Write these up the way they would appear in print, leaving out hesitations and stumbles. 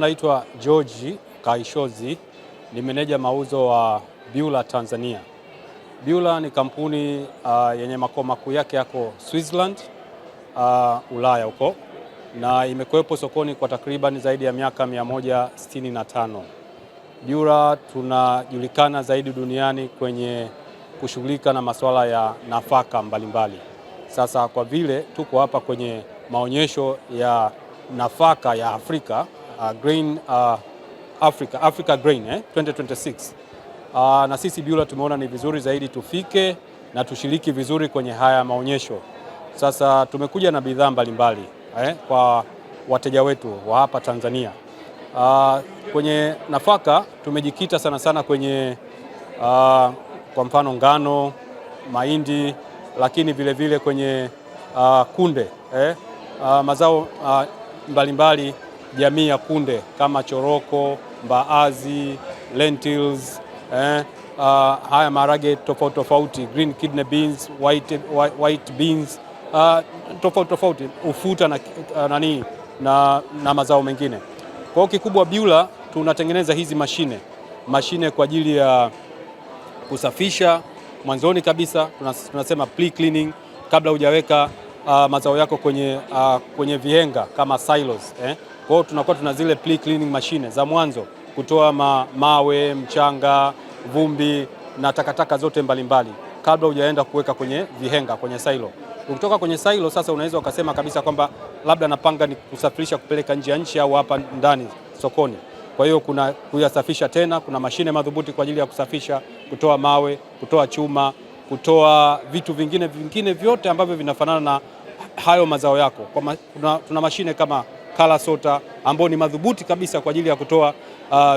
naitwa George Kaishozi, ni meneja mauzo wa Beulah Tanzania. Beulah ni kampuni yenye makao makuu yake yako Switzerland, Ulaya huko, na imekuwepo sokoni kwa takriban zaidi ya miaka 165. Beulah tunajulikana zaidi duniani kwenye kushughulika na masuala ya nafaka mbalimbali. Sasa kwa vile tuko hapa kwenye maonyesho ya nafaka ya Afrika, Africa Grain 2026, na sisi Beulah tumeona ni vizuri zaidi tufike na tushiriki vizuri kwenye haya maonyesho. Sasa tumekuja na bidhaa mbalimbali kwa wateja wetu wa hapa Tanzania. Kwenye nafaka tumejikita sana sana kwenye kwa mfano ngano, mahindi, lakini vile vile kwenye kunde, mazao mbalimbali jamii ya kunde kama choroko, mbaazi, lentils, haya maharage tofauti tofauti, green kidney beans, white beans, tofauti tofauti, ufuta na mazao mengine. Kwa hiyo kikubwa Beulah tunatengeneza hizi mashine kwa ajili ya kusafisha mwanzoni kabisa, tunasema pre-cleaning, kabla hujaweka mazao yako kwenye vihenga kama silos. Kwa hiyo tunakuwa tuna zile pre-cleaning mashine za mwanzo kutoa mawe, mchanga, vumbi na takataka zote mbalimbali kabla hujaenda kuweka kwenye vihenga, kwenye silo. Ukitoka kwenye silo sasa unaweza ukasema kabisa kwamba labda napanga ni kusafirisha kupeleka nje ya nchi au hapa ndani sokoni. Kwa hiyo kuna kuyasafisha tena, kuna mashine madhubuti kwa ajili ya kusafisha, kutoa mawe, kutoa chuma, kutoa vitu vingine vyote ambavyo vinafanana na hayo mazao yako. Tuna mashine kama color sorter ambao ni madhubuti kabisa kwa ajili ya kutoa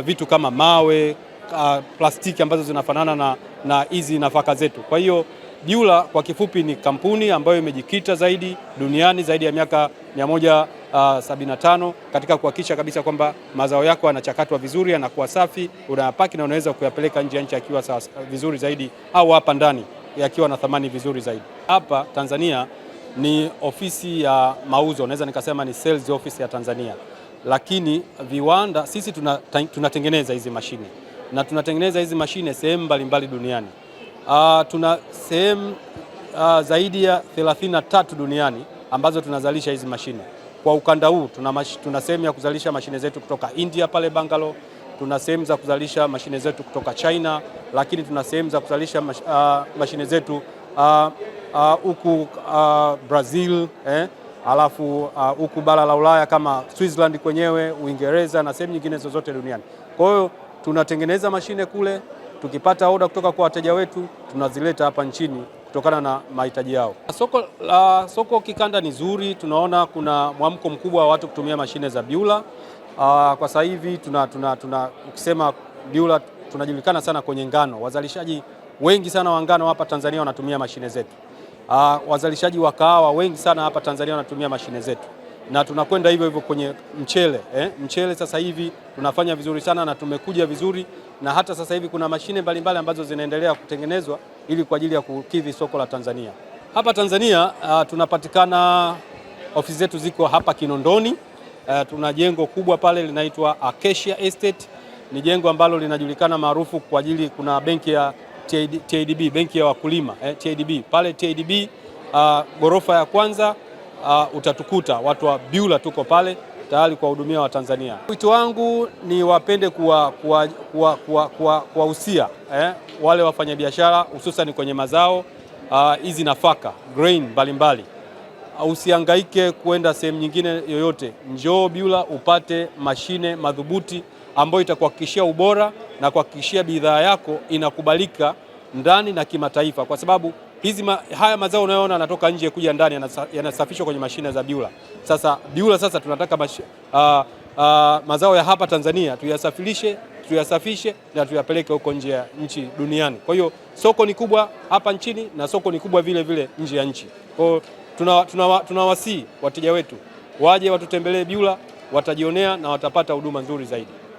vitu kama mawe, plastiki ambazo zinafanana na hizi nafaka zetu. Kwa hiyo Beulah kwa kifupi ni kampuni ambayo imejikita zaidi duniani zaidi ya miaka 175 katika kuhakikisha kabisa kwamba mazao yako yanachakatwa vizuri, yanakuwa safi, unayapaki na unaweza kuyapeleka nje ya nchi yakiwa vizuri zaidi, au hapa ndani yakiwa na thamani vizuri zaidi. Hapa Tanzania ni ofisi ya mauzo, naweza nikasema ni sales office ya Tanzania, lakini viwanda sisi tunatengeneza hizi mashine na tunatengeneza hizi mashine sehemu mbalimbali duniani. Tuna sehemu zaidi ya 33 duniani ambazo tunazalisha hizi mashine. Kwa ukanda huu tuna sehemu ya kuzalisha mashine zetu kutoka India pale Bangalore, tuna sehemu za kuzalisha mashine zetu kutoka China, lakini tuna sehemu za kuzalisha mashine zetu huku Brazil, alafu huku bara la Ulaya kama Switzerland kwenyewe, Uingereza na sehemu nyingine zozote duniani. Kwa hiyo tunatengeneza mashine kule, tukipata oda kutoka kwa wateja wetu tunazileta hapa nchini kutokana na mahitaji yao. Soko kikanda ni zuri, tunaona kuna mwamko mkubwa wa watu kutumia mashine za Beulah. Kwa sasa hivi ukisema Beulah tunajulikana sana kwenye ngano. Wazalishaji wengi sana wa ngano hapa Tanzania wanatumia mashine zetu. Wazalishaji wa kahawa wengi sana hapa Tanzania wanatumia mashine zetu. Na tunakwenda hivyo hivyo kwenye mchele. Mchele sasa hivi tunafanya vizuri sana na tumekuja vizuri, na hata sasa hivi kuna mashine mbalimbali ambazo zinaendelea kutengenezwa ili kwa ajili ya kukidhi soko la Tanzania. Hapa Tanzania tunapatikana, ofisi zetu ziko hapa Kinondoni. Tuna jengo kubwa pale linaitwa Acacia Estate. Ni jengo ambalo linajulikana maarufu kwa ajili, kuna benki ya TADB, benki ya wakulima, TADB. Pale TADB ghorofa ya kwanza utatukuta watu wa Beulah, tuko pale tayari kuwahudumia Watanzania. Wito wangu ni wapende kuwahusia wale wafanyabiashara hususan kwenye mazao hizi nafaka grain mbalimbali. Usihangaike kwenda sehemu nyingine yoyote, njoo Beulah upate mashine madhubuti ambayo itakuhakikishia ubora na kuhakikishia bidhaa yako inakubalika ndani na kimataifa, kwa sababu haya mazao unayoona yanatoka nje kuja ndani yanasafishwa kwenye mashine za Beulah. Sasa Beulah tunataka mazao ya hapa Tanzania tuyasafirishe, tuyasafishe na tuyapeleke huko nje ya nchi duniani. Kwa hiyo soko ni kubwa hapa nchini na soko ni kubwa vile vile nje ya nchi. Kwa hiyo tunawasihi wateja wetu waje watutembelee Beulah, watajionea na watapata huduma nzuri zaidi.